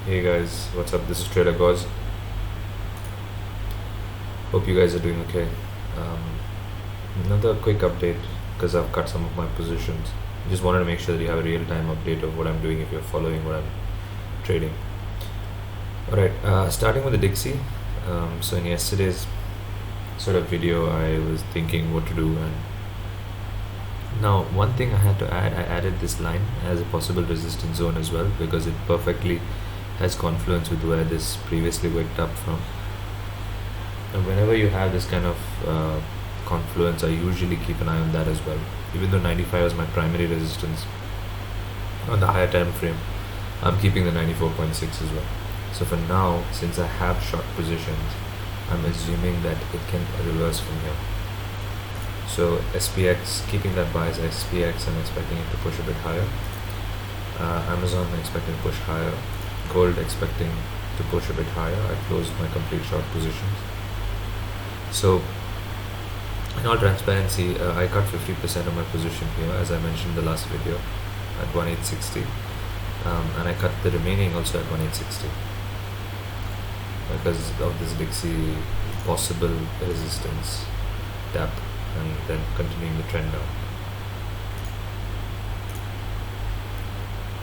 Hey guys, what's up? This is Trader Goz. Hope you guys are doing okay. Um, Another quick update because I've cut some of my positions. Just wanted to make sure that you have a real-time update of what I'm doing if you're following what I'm trading. Alright, starting with the Dixie. So in yesterday's sort of video, I was thinking what to do, and now one thing I had to add, I added this line as a possible resistance zone as well because it perfectly has confluence with where this previously waked up from. And whenever you have this kind of confluence, I usually keep an eye on that as well. Even though 95 is my primary resistance on the higher time frame, I'm keeping the 94.6 as well. So for now, since I have short positions, I'm assuming that it can reverse from here. So SPX, keeping that bias SPX, I'm expecting it to push a bit higher. Amazon, I'm expecting to push higher. Gold, expecting to push a bit higher. I closed my complete short positions. So in all transparency, I cut 50% of my position here, as I mentioned in the last video, at 1860, and I cut the remaining also at 1860 because of this Dixie possible resistance tap and then continuing the trend down.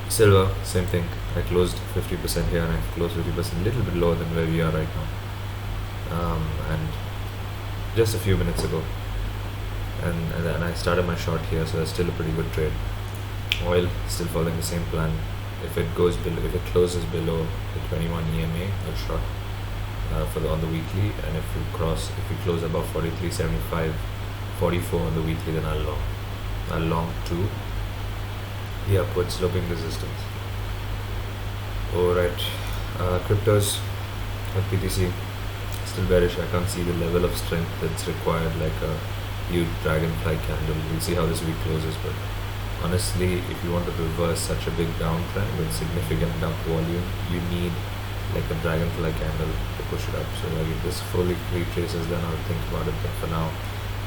Silver, same thing. I closed 50% here and I closed 50%, a little bit lower than where we are right now, and just a few minutes ago, and I started my short here, so that's still a pretty good trade. Oil still following the same plan. If it goes below, if it closes below the 21 EMA, I'll short on the weekly, and if we close above 43.75, 44 on the weekly, then I'll long to the upward sloping resistance. Alright, cryptos at PTC still bearish. I can't see the level of strength that's required, like a huge dragonfly candle. We'll see how this week closes, but honestly, if you want to reverse such a big downtrend with significant dump volume, you need like a dragonfly candle to push it up. So like if this fully retraces, then I'll think about it, but for now,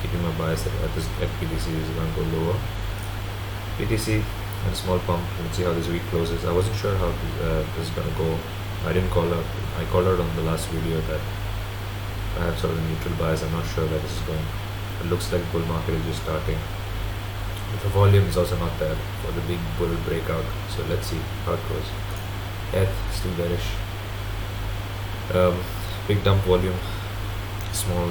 keeping my bias at PTC is going to go lower. PTC and a small pump. Let's see how this week closes. I wasn't sure how this is going to go. I didn't call out. I called out on the last video that I have sort of a neutral bias. I'm not sure where this is going. It looks like bull market is just starting. But the volume is also not there for the big bull breakout. So let's see how it goes. ETH still bearish. Big dump volume, small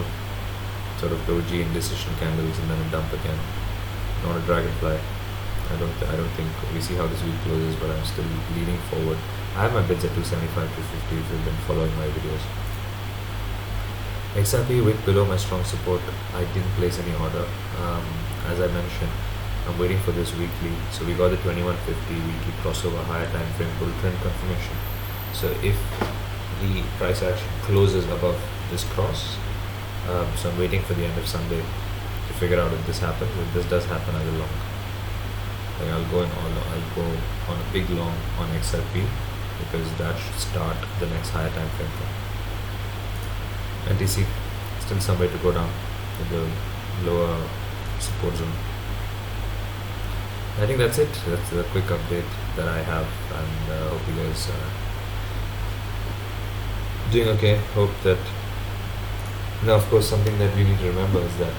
sort of doji indecision candles, and then a dump again. Not a dragonfly. I don't think we see how this week closes, but I'm still leaning forward. I have my bids at 275, 250 if you've been following my videos. XRP wick below my strong support. I didn't place any order. As I mentioned, I'm waiting for this weekly. So we got the 2150 weekly crossover higher time frame bull trend confirmation. So if the price action closes above this cross, so I'm waiting for the end of Sunday to figure out if this happens. If this does happen, I will long. Like I'll go on a big long on XRP because that should start the next higher time frame. NTC still some way to go down with the lower support zone. I think that's it. That's the quick update that I have, and hope you guys are doing okay. Hope that now, of course, something that we need to remember is that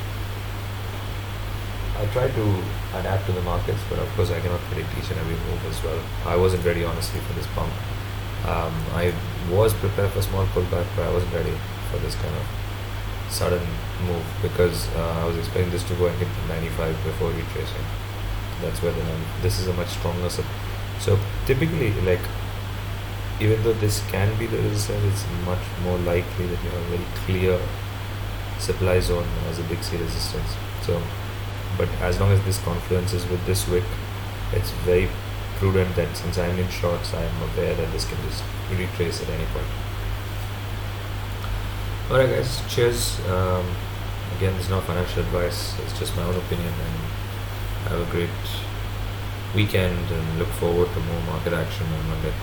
I try to adapt to the markets, but of course I cannot predict each and every move as well. I wasn't ready, honestly, for this pump. I was prepared for small pullback, but I wasn't ready for this kind of sudden move because I was expecting this to go and hit the 95 before retracing. That's where this is a much stronger so typically, like, even though this can be the resistance, it's much more likely that you have a very clear supply zone as a Dixie resistance. So but as long as this confluences with this wick, it's very prudent that since I'm in shorts, I am aware that this can just retrace at any point. Alright guys, cheers. Again, this is not financial advice, it's just my own opinion, and have a great weekend and look forward to more market action on Monday.